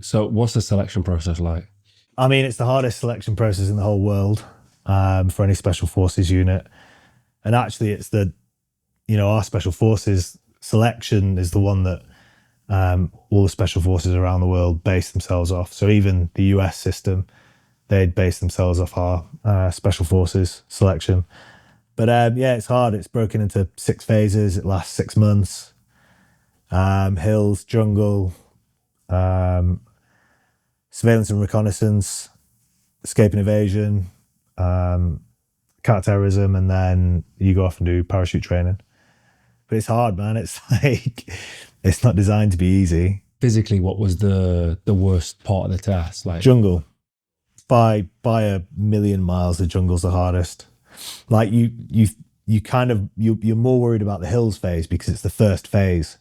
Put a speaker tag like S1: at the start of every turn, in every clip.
S1: So what's the selection process like?
S2: I mean, it's the hardest selection process in the whole world for any special forces unit. And actually, it's our special forces selection is the one that all the special forces around the world base themselves off. So even the US system, they'd base themselves off our special forces selection. But it's hard. It's broken into 6 phases. It lasts 6 months. Hills, jungle, surveillance and reconnaissance, escape and evasion, counter-terrorism, and then you go off and do parachute training. But it's hard, man. It's like, it's not designed to be easy.
S1: Physically, what was the worst part of the test? Like
S2: Jungle. By a million miles, the jungle's the hardest. Like you're more worried about the hills phase because it's the first phase.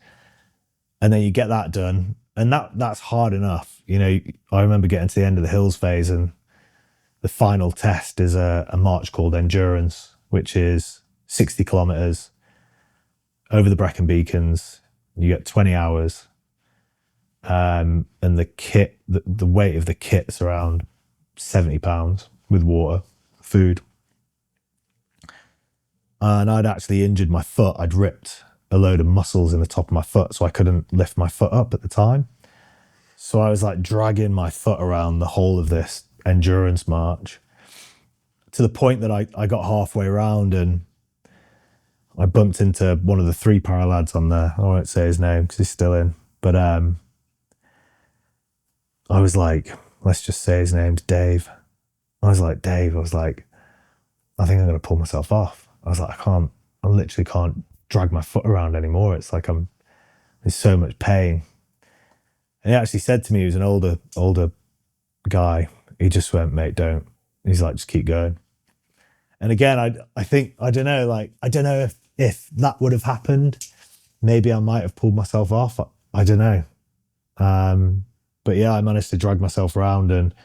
S2: And then you get that done. And that's hard enough. I remember getting to the end of the hills phase, and the final test is a march called Endurance, which is 60 kilometers over the Brecon Beacons. You get 20 hours. And the kit, the weight of the kit's around 70 pounds with water, food. And I'd actually injured my foot. I'd ripped a load of muscles in the top of my foot, so I couldn't lift my foot up at the time. So I was like dragging my foot around the whole of this endurance march to the point that I got halfway around and I bumped into one of the 3 para lads on there. I won't say his name because he's still in. But I was like, let's just say his name's Dave. I was like, Dave, I think I'm going to pull myself off. I was like, I literally can't drag my foot around anymore. It's like I'm in so much pain. And he actually said to me, he was an older guy. He just went, mate, don't. He's like, just keep going. And again, I think, I don't know if that would have happened. Maybe I might have pulled myself off. I don't know. But yeah, I managed to drag myself around, and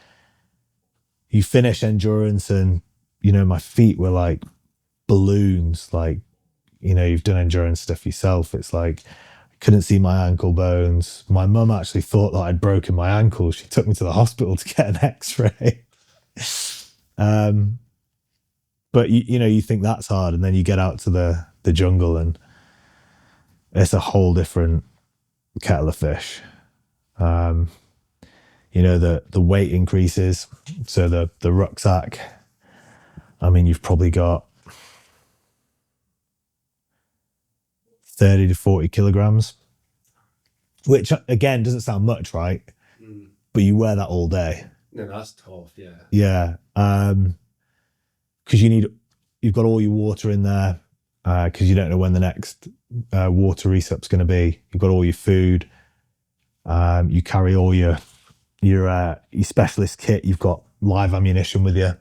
S2: you finish endurance and, my feet were like balloons. Like, you've done endurance stuff yourself. It's like, I couldn't see my ankle bones. My mum actually thought that I'd broken my ankle. She took me to the hospital to get an x-ray. But you think that's hard, and then you get out to the jungle and it's a whole different kettle of fish. The weight increases. So the rucksack, I mean, you've probably got 30 to 40 kilograms, which again doesn't sound much, right? But you wear that all day.
S1: No, that's tough, yeah.
S2: Yeah. Because you've got all your water in there, because you don't know when the next water resup's going to be. You've got all your food. You carry all your specialist kit. You've got live ammunition with your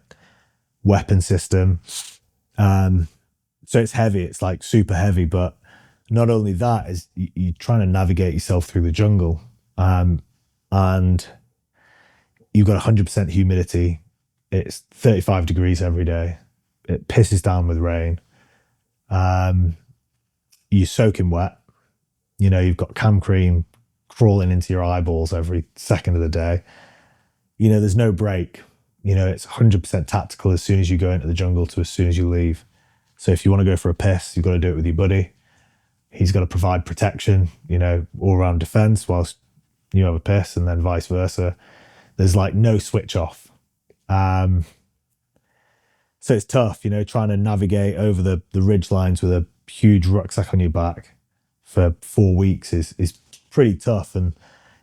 S2: weapon system. So it's heavy. It's like super heavy. But not only that, is you're trying to navigate yourself through the jungle, and you've got 100% humidity. It's 35 degrees every day. It pisses down with rain. You're soaking wet. You've got cam cream crawling into your eyeballs every second of the day. There's no break. It's 100% tactical as soon as you go into the jungle to as soon as you leave. So if you want to go for a piss, you've got to do it with your buddy. He's got to provide protection, all around defense whilst you have a piss, and then vice versa. There's like no switch off. So it's tough, trying to navigate over the ridge lines with a huge rucksack on your back for 4 weeks is pretty tough. And,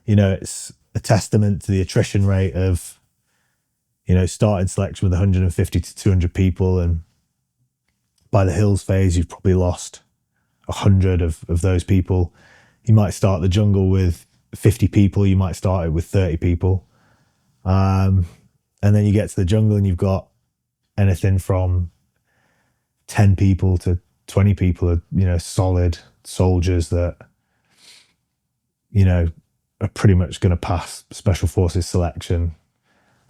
S2: it's a testament to the attrition rate of, starting selection with 150 to 200 people. And by the hills phase, you've probably lost 100 of those people. You might start the jungle with 50 people. You might start it with 30 people. And then you get to the jungle and you've got anything from 10 people to 20 people are, solid soldiers that, are pretty much going to pass special forces selection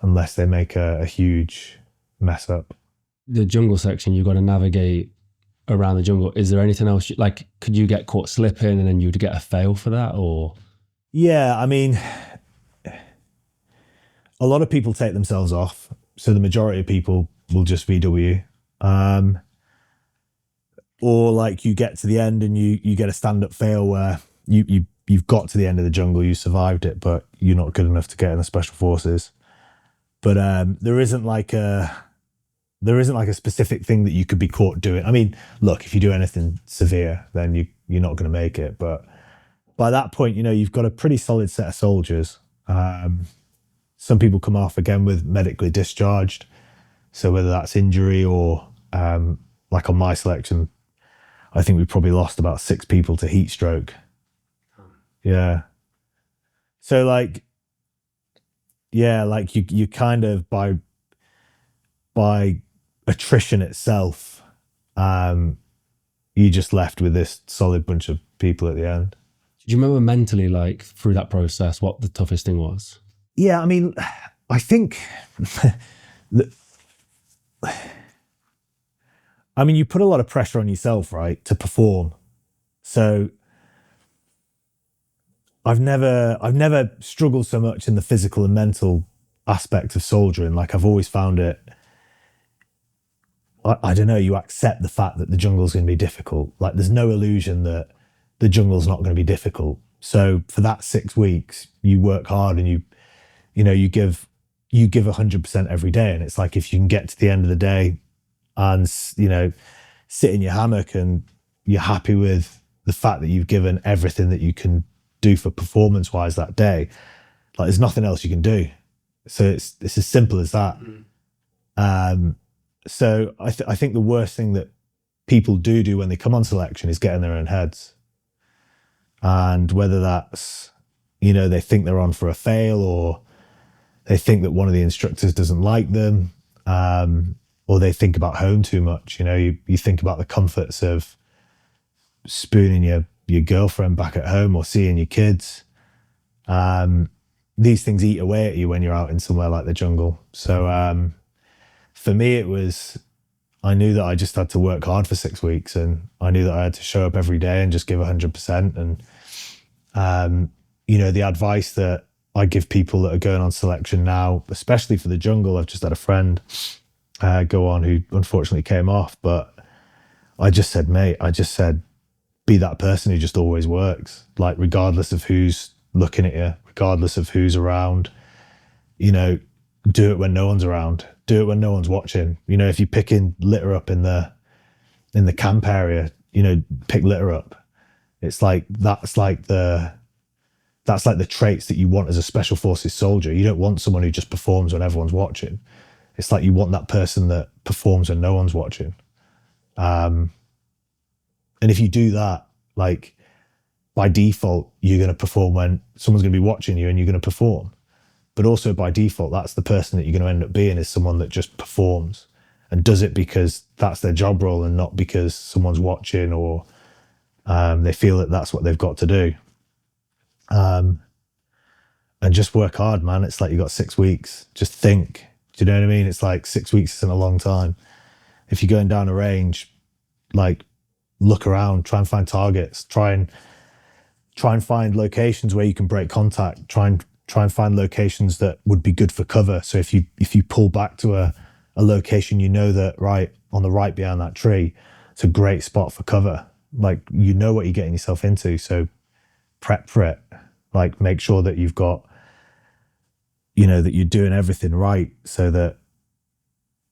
S2: unless they make a huge mess up.
S1: The jungle section, you've got to navigate around the jungle. Is there anything else, could you get caught slipping and then you'd get a fail for that, or?
S2: Yeah, I mean, a lot of people take themselves off. So the majority of people will just VW. Or like you get to the end and you get a stand-up fail where you've got to the end of the jungle, you survived it, but you're not good enough to get in the special forces. But there isn't like a specific thing that you could be caught doing. I mean, look, if you do anything severe, then you're not going to make it. But by that point, you know, you've got a pretty solid set of soldiers. Some people come off again with medically discharged. So whether that's injury or like on my selection, I think we probably lost about 6 people to heat stroke. Yeah. So like, yeah, like you kind of by attrition itself, you just left with this solid bunch of people at the end.
S1: Do you remember mentally, like through that process, what the toughest thing was?
S2: Yeah, I mean, I think you put a lot of pressure on yourself, right, to perform. So I've never struggled so much in the physical and mental aspect of soldiering. Like I've always found it, I don't know, you accept the fact that the jungle's going to be difficult. Like there's no illusion that the jungle's not going to be difficult. So for that 6 weeks, you work hard and you give 100% every day. And it's like, if you can get to the end of the day and, you know, sit in your hammock and you're happy with the fact that you've given everything that you can do for performance wise that day, like there's nothing else you can do. So it's as simple as that. So I think the worst thing that people do when they come on selection is get in their own heads. And whether that's, you know, they think they're on for a fail, or they think that one of the instructors doesn't like them, or they think about home too much. You know, you think about the comforts of spooning your girlfriend back at home or seeing your kids. These things eat away at you when you're out in somewhere like the jungle. So for me, I knew that I just had to work hard for 6 weeks, and I knew that I had to show up every day and just give 100%. And, you know, the advice that I give people that are going on selection now, especially for the jungle, I've just had a friend go on who unfortunately came off, but I just said, mate, be that person who just always works, like regardless of who's looking at you, regardless of who's around, you know, do it when no one's around, do it when no one's watching. You know, if you're picking litter up in the camp area, you know, pick litter up. It's like, that's like the traits that you want as a special forces soldier. You don't want someone who just performs when everyone's watching. It's like you want that person that performs when no one's watching. And if you do that, like by default, you're going to perform when someone's going to be watching you, and you're going to perform. But also by default, that's the person that you're going to end up being, is someone that just performs and does it because that's their job role and not because someone's watching, or they feel that that's what they've got to do. And just work hard, man. It's like you got 6 weeks. Just think. Do you know what I mean? It's like 6 weeks isn't a long time. If you're going down a range, like look around, try and find targets, try and find locations where you can break contact, try and find locations that would be good for cover. So if you pull back to a location, you know that right on the right behind that tree, it's a great spot for cover. Like, you know what you're getting yourself into. So prep for it. Like, make sure that you've got, you know, that you're doing everything right, so that,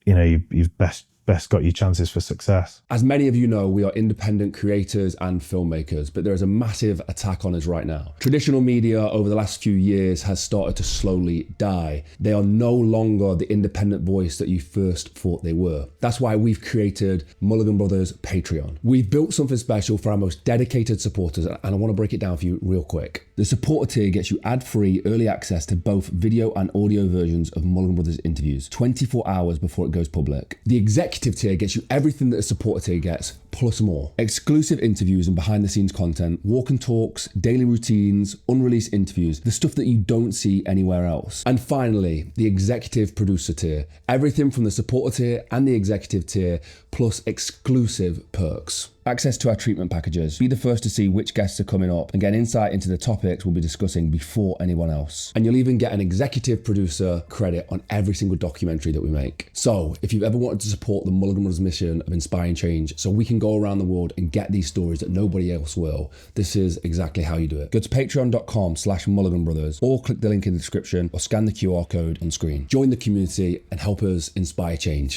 S2: you know, you've best got your chances for success.
S3: As many of you know, we are independent creators and filmmakers, but there is a massive attack on us right now. Traditional media over the last few years has started to slowly die. They are no longer the independent voice that you first thought they were. That's why we've created Mulligan Brothers Patreon. We've built something special for our most dedicated supporters, and I want to break it down for you real quick. The supporter tier gets you ad-free early access to both video and audio versions of Mulligan Brothers interviews 24 hours before it goes public. The executive tier gets you everything that a supporter tier gets, plus more. Exclusive interviews and behind the scenes content, walk and talks, daily routines, unreleased interviews, the stuff that you don't see anywhere else. And finally, the executive producer tier. Everything from the supporter tier and the executive tier, plus exclusive perks. Access to our treatment packages. Be the first to see which guests are coming up and get insight into the topics we'll be discussing before anyone else. And you'll even get an executive producer credit on every single documentary that we make. So if you've ever wanted to support the Mulligan Brothers mission of inspiring change so we can go around the world and get these stories that nobody else will, this is exactly how you do it. Go to patreon.com/Mulligan Brothers or click the link in the description or scan the QR code on screen. Join the community and help us inspire change.